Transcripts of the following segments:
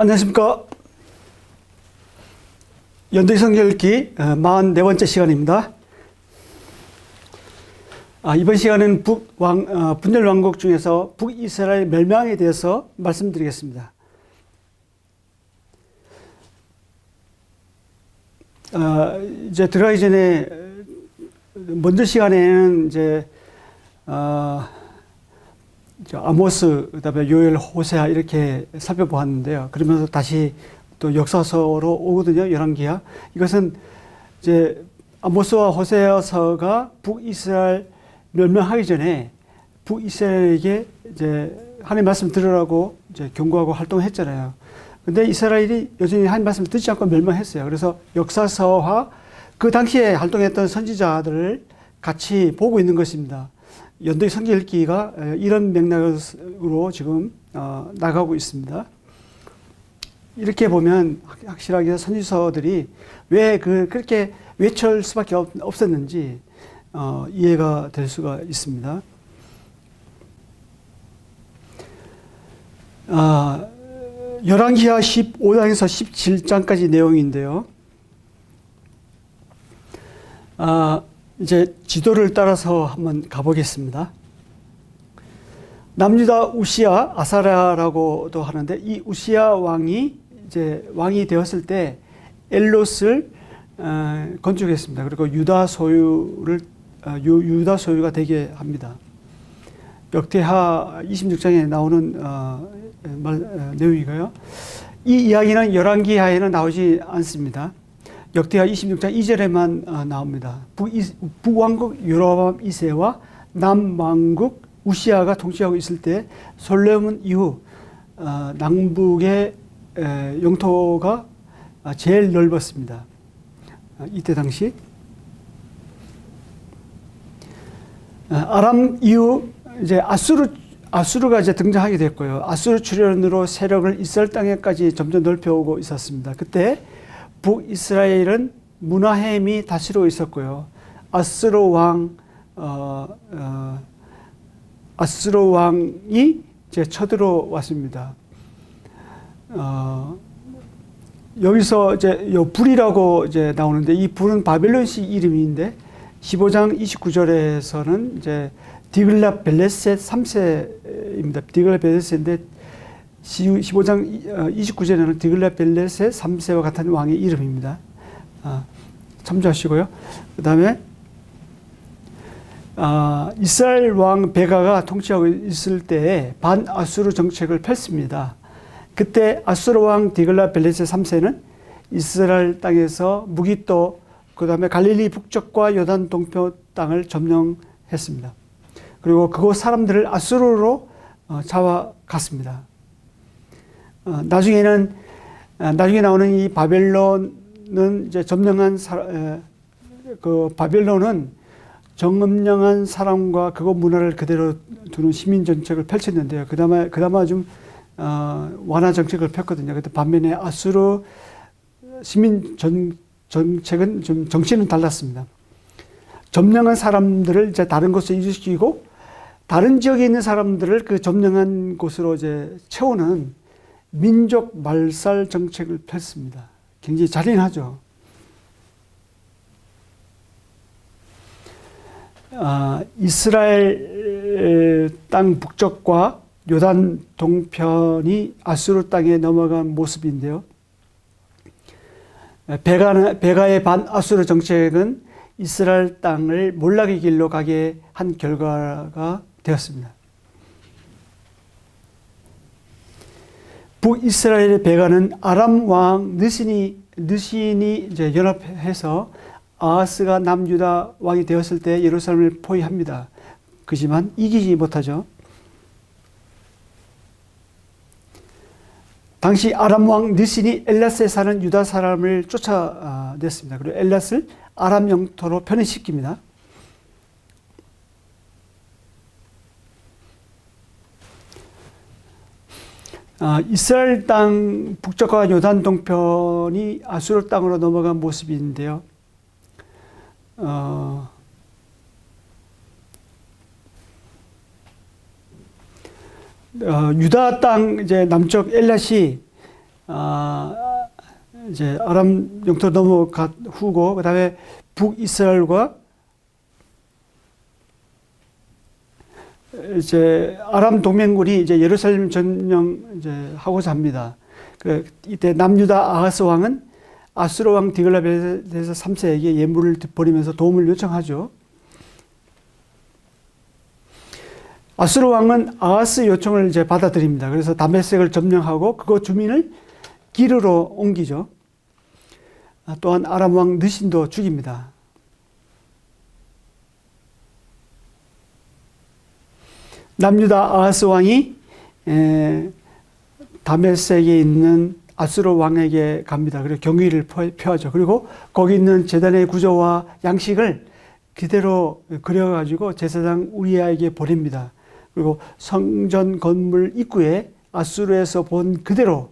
안녕하십니까. 연대기 성경 읽기 44번째 시간입니다. 이번 시간은 분열 왕국 중에서 북이스라엘 멸망에 대해서 말씀드리겠습니다. 이제 들어가기 전에 먼저 시간에는 이제 아모스, 그다음에 요엘, 호세아 이렇게 살펴보았는데요. 그러면서 다시 또 역사서로 오거든요. 열왕기하. 이것은 이제 아모스와 호세아서가 북이스라엘 멸망하기 전에 북이스라엘에게 이제 하나님 말씀 들으라고 이제 경고하고 활동했잖아요. 근데 이스라엘이 여전히 하나님 말씀 듣지 않고 멸망했어요. 그래서 역사서와 그 당시에 활동했던 선지자들을 같이 보고 있는 것입니다. 연대기 성경 읽기가 이런 맥락으로 지금 나가고 있습니다. 이렇게 보면 확실하게 선지서들이 왜 그렇게 외칠 수밖에 없었는지 이해가 될 수가 있습니다. 열왕기하 15장에서 17장까지 내용인데요. 이제 지도를 따라서 한번 가보겠습니다. 남유다 우시야, 아사랴라고도 하는데, 이 우시야 왕이 이제 왕이 되었을 때 엘롯을 건축했습니다. 그리고 유다 소유가 되게 합니다. 역대하 26장에 나오는 내용이고요. 이 이야기는 열왕기하에는 나오지 않습니다. 역대하 26장 2절에만 나옵니다. 북왕국 여로보암 2세와 남왕국 우시아가 통치하고 있을 때 솔로몬 이후 남북의 영토가 제일 넓었습니다. 이때 당시 아람 이후 이제 아수르가 이제 등장하게 됐고요. 아수르 출현으로 세력을 이스라엘 땅에까지 점점 넓혀오고 있었습니다. 그때 북이스라엘은 문하햄이 다스리고 있었고요. 아수르 왕이 이제 쳐들어왔습니다. 여기서 이제 불이라고 이제 나오는데, 이 불은 바벨론식 이름인데 15장 29절에서는 이제 디글랏벨레셋 3세입니다. 디글랏벨레셋인데 15장 29절에는 디글랏벨레셋 3세와 같은 왕의 이름입니다. 참조하시고요. 그 다음에 이스라엘 왕 베가가 통치하고 있을 때에 반아수르 정책을 펼칩니다. 그때 아수르 왕 디글랏벨레셋 3세는 이스라엘 땅에서 무기또, 그 다음에 갈릴리 북쪽과 요단 동편 땅을 점령했습니다. 그리고 그곳 사람들을 아수르로 잡아갔습니다. 나중에 나오는 이 바벨론은 이제 바벨론은 정엄령한 사람과 그곳 문화를 그대로 두는 시민 정책을 펼쳤는데요. 그나마 좀 완화 정책을 폈거든요. 근데 반면에 아수르 시민 정책은 좀 정치는 달랐습니다. 점령한 사람들을 이제 다른 곳에 이주시키고 다른 지역에 있는 사람들을 그 점령한 곳으로 이제 채우는 민족 말살 정책을 폈습니다. 굉장히 잔인하죠. 이스라엘 땅 북쪽과 요단 동편이 아수르 땅에 넘어간 모습인데요. 베가의 반아수르 정책은 이스라엘 땅을 몰락의 길로 가게 한 결과가 되었습니다. 북이스라엘의 베가는 아람 왕 느신이 이제 연합해서 아하스가 남유다 왕이 되었을 때 예루살렘을 포위합니다. 그지만 이기지 못하죠. 당시 아람 왕 느신이 엘랏에 사는 유다 사람을 쫓아냈습니다. 그리고 엘랏을 아람 영토로 편입시킵니다. 이스라엘 땅 북쪽과 요단 동편이 아수르 땅으로 넘어간 모습인데요. 유다 땅 이제 남쪽 엘랏이 이제 아람 영토 넘어간 후고, 그 다음에 북이스라엘과 이제 아람 동맹군이 이제 예루살렘 점령 이제 하고자 합니다. 이때 남유다 아하스 왕은 아수르 왕 디글라벨레서 3세에게 예물을 버리면서 도움을 요청하죠. 아수르 왕은 아하스 요청을 이제 받아들입니다. 그래서 다메섹을 점령하고 그곳 주민을 기르로 옮기죠. 또한 아람 왕 느신도 죽입니다. 남유다 아하스 왕이 다메섹에 있는 아수르 왕에게 갑니다. 그리고 경의를 표하죠. 그리고 거기 있는 제단의 구조와 양식을 그대로 그려가지고 제사장 우리아에게 보냅니다. 그리고 성전 건물 입구에 아수르에서 본 그대로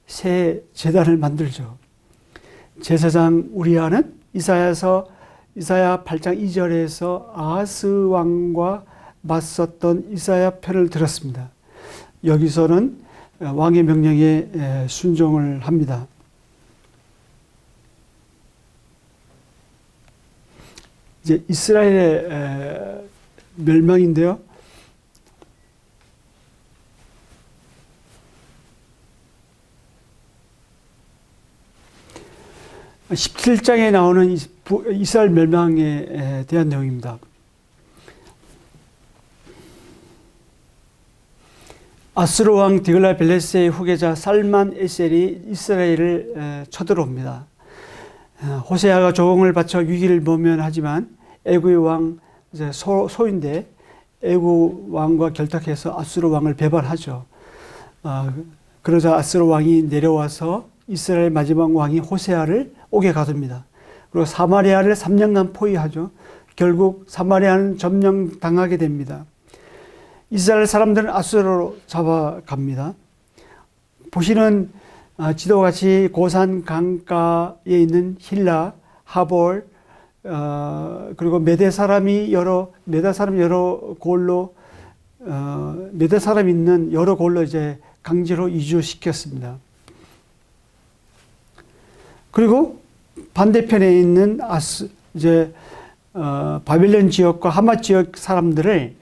새 제단을 만들죠. 제사장 우리아는 이사야 8장 2절에서 아하스 왕과 맞섰던 이사야 편을 들었습니다. 여기서는 왕의 명령에 순종을 합니다. 이제 이스라엘의 멸망인데요. 17장에 나오는 이스라엘 멸망에 대한 내용입니다. 아수르 왕 디글라벨레스의 후계자 살만 에셀이 이스라엘을 쳐들어옵니다. 호세아가 조공을 바쳐 위기를 모면하지만 애굽의 왕 소인데 애굽 왕과 결탁해서 아수르 왕을 배반하죠. 그러자 아수르 왕이 내려와서 이스라엘 마지막 왕이 호세아를 옥에 가둡니다. 그리고 사마리아를 3년간 포위하죠. 결국 사마리아는 점령당하게 됩니다. 이스라엘 사람들은 아수르로 잡아갑니다. 보시는 지도같이 고산 강가에 있는 힐라, 하볼, 그리고 메대 사람이 여러 골로 메대 사람 있는 여러 골로 이제 강제로 이주시켰습니다. 그리고 반대편에 있는 바벨론 지역과 하맛 지역 사람들을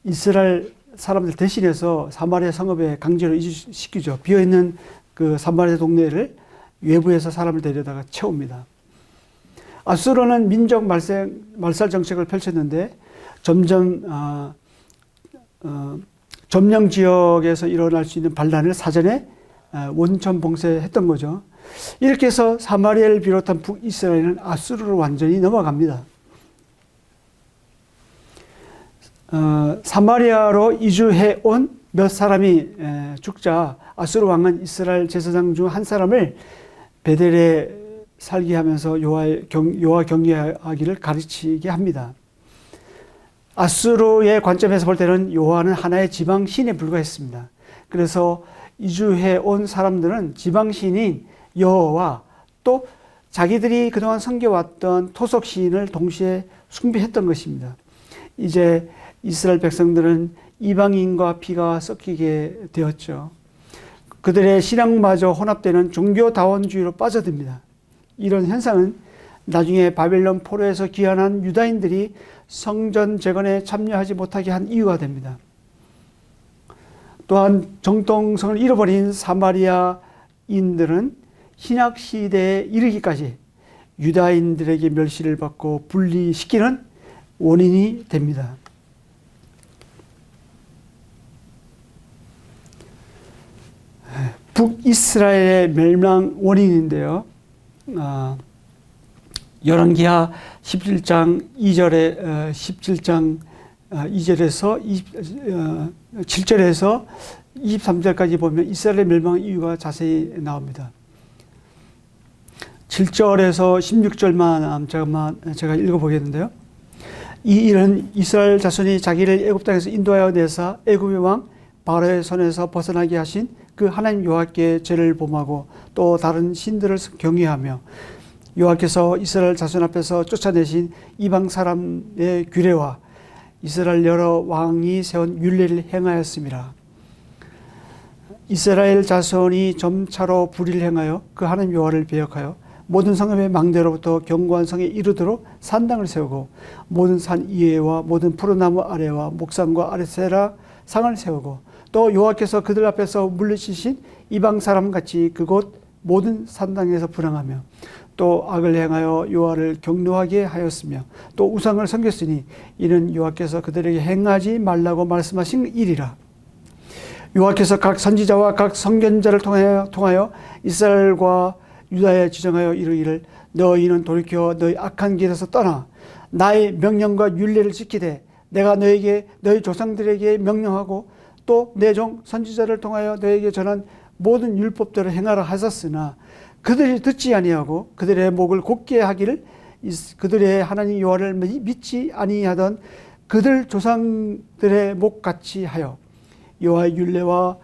이스라엘 사람들 대신해서 사마리아 성읍에 강제로 이주시키죠. 비어있는 그 사마리아 동네를 외부에서 사람을 데려다가 채웁니다. 아수르는 민족 말살 정책을 펼쳤는데 점점 점령 지역에서 일어날 수 있는 반란을 사전에 원천 봉쇄했던 거죠. 이렇게 해서 사마리아를 비롯한 북이스라엘은 아수르로 완전히 넘어갑니다. 사마리아로 이주해 온 몇 사람이 죽자 아수르 왕은 이스라엘 제사장 중 한 사람을 베델에 살게 하면서 여호와 경외하기를 가르치게 합니다. 아수르의 관점에서 볼 때는 여호와는 하나의 지방신에 불과했습니다. 그래서 이주해 온 사람들은 지방신인 여호와 또 자기들이 그동안 섬겨왔던 토속신을 동시에 숭배했던 것입니다. 이제 이스라엘 백성들은 이방인과 피가 섞이게 되었죠. 그들의 신앙마저 혼합되는 종교다원주의로 빠져듭니다. 이런 현상은 나중에 바벨론 포로에서 귀환한 유다인들이 성전 재건에 참여하지 못하게 한 이유가 됩니다. 또한 정통성을 잃어버린 사마리아인들은 신약시대에 이르기까지 유다인들에게 멸시를 받고 분리시키는 원인이 됩니다. 북이스라엘의 멸망 원인인데요. 열왕기하 17장 2절에서 7절에서 23절까지 보면 이스라엘의 멸망 이유가 자세히 나옵니다. 7절에서 16절만 제가 읽어보겠는데요. 이 일은 이스라엘 자손이 자기를 애굽 땅에서 인도하여 내사 애굽의 왕 바로의 손에서 벗어나게 하신 그 하나님 여호와께 죄를 범하고 또 다른 신들을 경외하며 여호와께서 이스라엘 자손 앞에서 쫓아내신 이방 사람의 규례와 이스라엘 여러 왕이 세운 율례를 행하였음이라. 이스라엘 자손이 점차로 불의를 행하여 그 하나님 여호와를 배역하여 모든 성읍의 망대로부터 견고한 성에 이르도록 산당을 세우고 모든 산 위에와 모든 푸른 나무 아래와 목산과 아레세라 상을 세우고 또 여호와께서 그들 앞에서 물리치신 이방 사람같이 그곳 모든 산당에서 불행하며 또 악을 행하여 여호와를 경노하게 하였으며 또 우상을 섬겼으니 이는 여호와께서 그들에게 행하지 말라고 말씀하신 일이라. 여호와께서 각 선지자와 각 선견자를 통하여 이스라엘과 유다에 지정하여 이르기를 너희는 돌이켜 너희 악한 길에서 떠나 나의 명령과 율례를 지키되 내가 너희 조상들에게 명령하고 또 내 종 선지자를 통하여 너에게 전한 모든 율법대로 행하라 하셨으나 그들이 듣지 아니하고 그들의 목을 곧게 하기를 그들의 하나님 여호와를 믿지 아니하던 그들 조상들의 목같이 하여 여호와의 율례와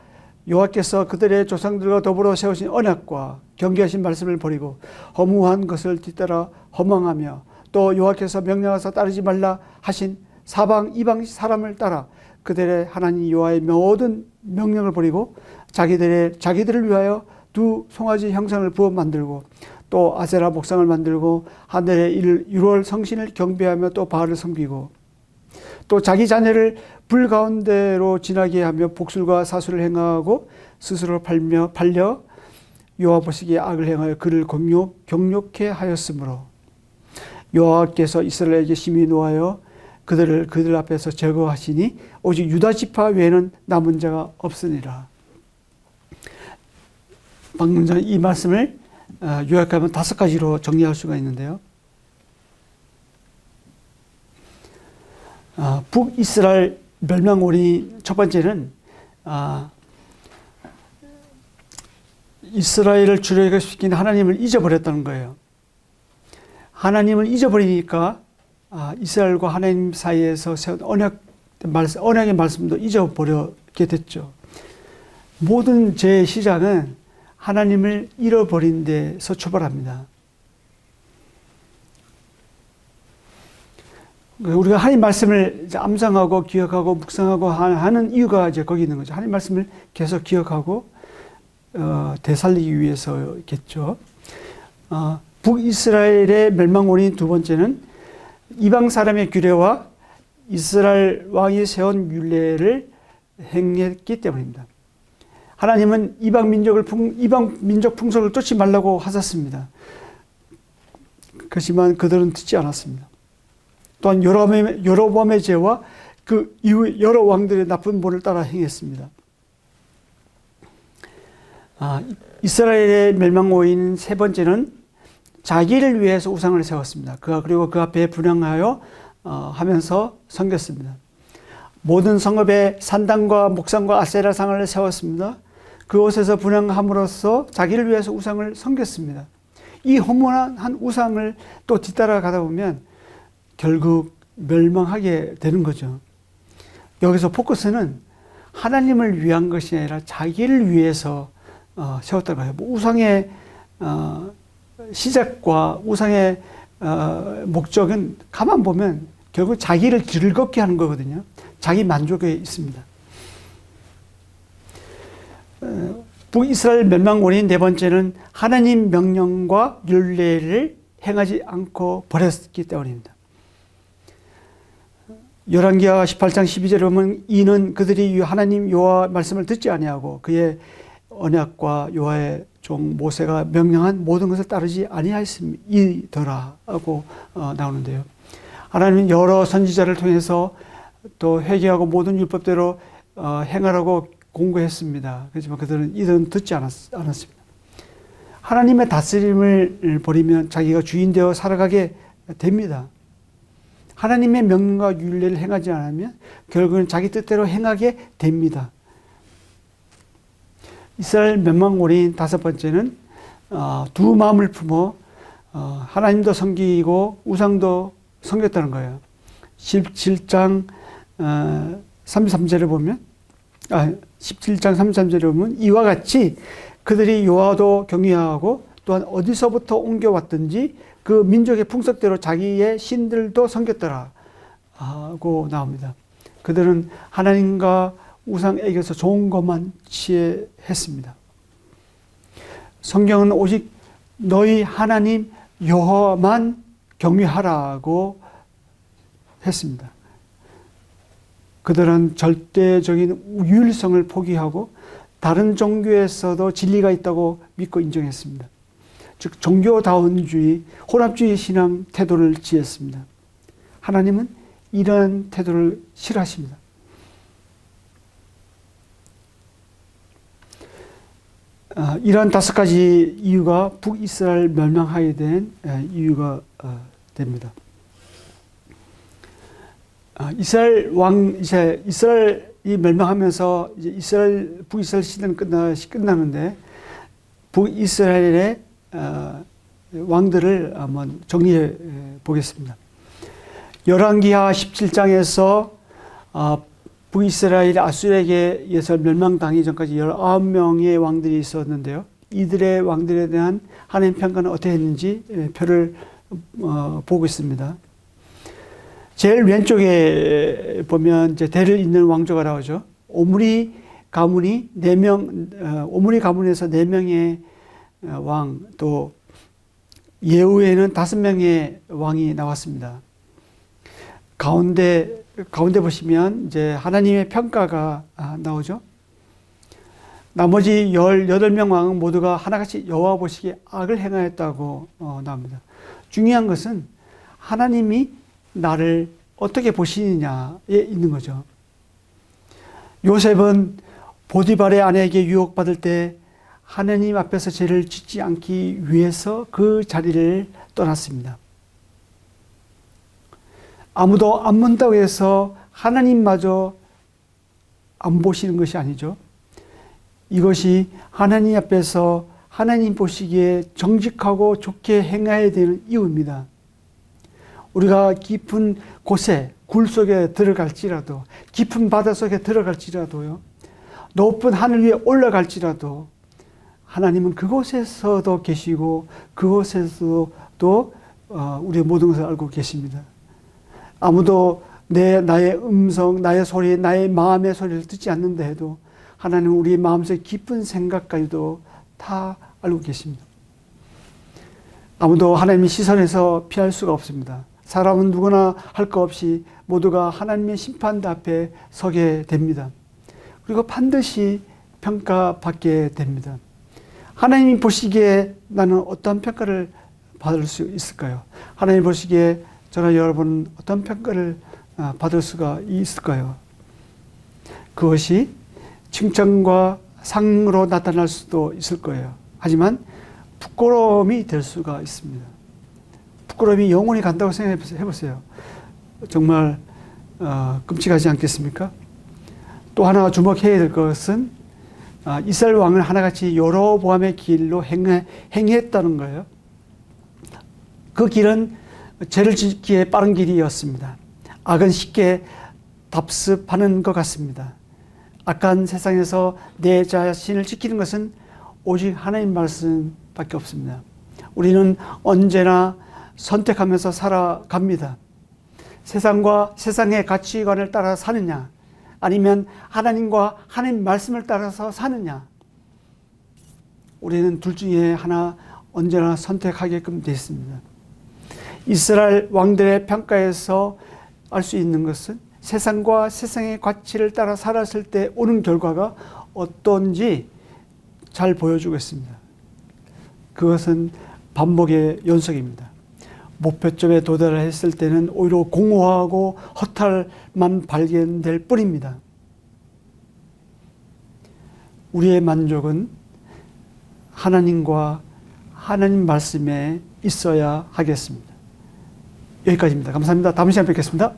여호와께서 그들의 조상들과 더불어 세우신 언약과 경계하신 말씀을 버리고 허무한 것을 뒤따라 허망하며 또 여호와께서 명령하사 따르지 말라 하신 사방 이방 사람을 따라 그들의 하나님 여호와의 모든 명령을 버리고 자기들을 위하여 두 송아지 형상을 부어 만들고 또 아세라 목상을 만들고 하늘의 1월 성신을 경배하며 또 바알을 섬기고 또 자기 자녀를 불 가운데로 지나게 하며 복술과 사술을 행하고 스스로 팔려 여호와 보시기에 악을 행하여 그를 경욕해 하였으므로 여호와께서 이스라엘에게 심히 노하여 그들 앞에서 제거하시니 오직 유다 지파 외에는 남은 자가 없으니라. 방금 전 이 말씀을 요약하면 5가지로 정리할 수가 있는데요. 북이스라엘 멸망 원인 첫 번째는 이스라엘을 주력시킨 하나님을 잊어버렸다는 거예요. 하나님을 잊어버리니까 이스라엘과 하나님 사이에서 세운 언약의 말씀도 잊어버리게 됐죠. 모든 죄의 시작은 하나님을 잃어버린 데서 출발합니다. 우리가 하나님 말씀을 암송하고 기억하고 묵상하고 하는 이유가 이제 거기 있는 거죠. 하나님 말씀을 계속 기억하고 되살리기 위해서겠죠. 북이스라엘의 멸망 원인 두 번째는 이방 사람의 규례와 이스라엘 왕이 세운 율례를 행했기 때문입니다. 하나님은 이방 민족 풍속을 쫓지 말라고 하셨습니다. 그렇지만 그들은 듣지 않았습니다. 또한 여로보암의 죄와 그 이후 여러 왕들의 나쁜 본을 따라 행했습니다. 이스라엘의 멸망 원인 세 번째는 자기를 위해서 우상을 세웠습니다. 그리고 그 앞에 분향하여 하면서 섬겼습니다. 모든 성읍에 산당과 목상과 아세라상을 세웠습니다. 그곳에서 분향함으로써 자기를 위해서 우상을 섬겼습니다. 이 허무한 우상을 또 뒤따라가다 보면 결국 멸망하게 되는 거죠. 여기서 포커스는 하나님을 위한 것이 아니라 자기를 위해서 세웠다고 해요. 우상의 시작과 우상의 목적은 가만 보면 결국 자기를 즐겁게 하는 거거든요. 자기 만족에 있습니다. 북이스라엘 멸망 원인 네 번째는 하나님 명령과 율례를 행하지 않고 버렸기 때문입니다. 열왕기하 18장 12절에 보면 이는 그들이 하나님 여호와 말씀을 듣지 아니하고 그의 언약과 여호와의 종 모세가 명령한 모든 것을 따르지 아니하였음이더라 하고 나오는데요. 하나님은 여러 선지자를 통해서 또 회개하고 모든 율법대로 행하라고 공고했습니다. 그렇지만 그들은 듣지 않았습니다. 하나님의 다스림을 버리면 자기가 주인 되어 살아가게 됩니다. 하나님의 명령과 율례를 행하지 않으면 결국은 자기 뜻대로 행하게 됩니다. 이스라엘 멸망 원인 다섯 번째는 두 마음을 품어 하나님도 섬기고 우상도 섬겼다는 거예요. 17장 33절에 보면 17장 33절에 보면 이와 같이 그들이 여호와도 경외하고 또한 어디서부터 옮겨왔든지 그 민족의 풍속대로 자기의 신들도 섬겼더라 하고 나옵니다. 그들은 하나님과 우상에게서 좋은 것만 취했습니다. 성경은 오직 너희 하나님 여호와만 경외하라고 했습니다. 그들은 절대적인 유일성을 포기하고 다른 종교에서도 진리가 있다고 믿고 인정했습니다. 즉 종교다원주의, 혼합주의 신앙 태도를 취했습니다. 하나님은 이러한 태도를 싫어하십니다. 이러한 5가지 이유가 북이스라엘 멸망하게 된 이유가 됩니다. 이스라엘이 멸망하면서 이제 북이스라엘 시대는 끝나는데 북이스라엘의 왕들을 한번 정리해 보겠습니다. 열왕기하 17장에서 북이스라엘이 아수르에게 의해서 멸망당하기 전까지 19명의 왕들이 있었는데요. 이들의 왕들에 대한 하나님 평가는 어떻게 했는지 표를 보고 있습니다. 제일 왼쪽에 보면 이제 대를 잇는 왕조가 나오죠. 오므리 가문에서 4명의 왕, 또 예후에는 5명의 왕이 나왔습니다. 가운데 보시면 이제 하나님의 평가가 나오죠. 나머지 18명 왕은 모두가 하나같이 여호와 보시기에 악을 행하였다고 나옵니다. 중요한 것은 하나님이 나를 어떻게 보시느냐에 있는 거죠. 요셉은 보디발의 아내에게 유혹받을 때 하나님 앞에서 죄를 짓지 않기 위해서 그 자리를 떠났습니다. 아무도 안 본다고 해서 하나님마저 안 보시는 것이 아니죠. 이것이 하나님 앞에서 하나님 보시기에 정직하고 좋게 행해야 되는 이유입니다. 우리가 깊은 곳에 굴 속에 들어갈지라도, 깊은 바다 속에 들어갈지라도요, 높은 하늘 위에 올라갈지라도 하나님은 그곳에서도 계시고 그곳에서도 우리의 모든 것을 알고 계십니다. 아무도 나의 음성, 나의 소리, 나의 마음의 소리를 듣지 않는다 해도 하나님은 우리의 마음속의 깊은 생각까지도 다 알고 계십니다. 아무도 하나님의 시선에서 피할 수가 없습니다. 사람은 누구나 할 것 없이 모두가 하나님의 심판대 앞에 서게 됩니다. 그리고 반드시 평가받게 됩니다. 하나님이 보시기에 나는 어떤 평가를 받을 수 있을까요? 하나님 보시기에 저나 여러분은 어떤 평가를 받을 수가 있을까요? 그것이 칭찬과 상으로 나타날 수도 있을 거예요. 하지만 부끄러움이 될 수가 있습니다. 부끄러움이 영원히 간다고 생각해 보세요. 정말 끔찍하지 않겠습니까? 또 하나 주목해야 될 것은 이스라엘 왕을 하나같이 여로보암의 길로 행했다는 거예요. 그 길은 죄를 짓기에 빠른 길이었습니다. 악은 쉽게 답습하는 것 같습니다. 악한 세상에서 내 자신을 지키는 것은 오직 하나님 말씀밖에 없습니다. 우리는 언제나 선택하면서 살아갑니다. 세상과 세상의 가치관을 따라 사느냐, 아니면 하나님과 하나님 말씀을 따라서 사느냐. 우리는 둘 중에 하나 언제나 선택하게끔 되어 있습니다. 이스라엘 왕들의 평가에서 알 수 있는 것은 세상과 세상의 가치를 따라 살았을 때 오는 결과가 어떤지 잘 보여주고 있습니다. 그것은 반복의 연속입니다. 목표점에 도달했을 때는 오히려 공허하고 허탈만 발견될 뿐입니다. 우리의 만족은 하나님과 하나님 말씀에 있어야 하겠습니다. 여기까지입니다. 감사합니다. 다음 시간에 뵙겠습니다.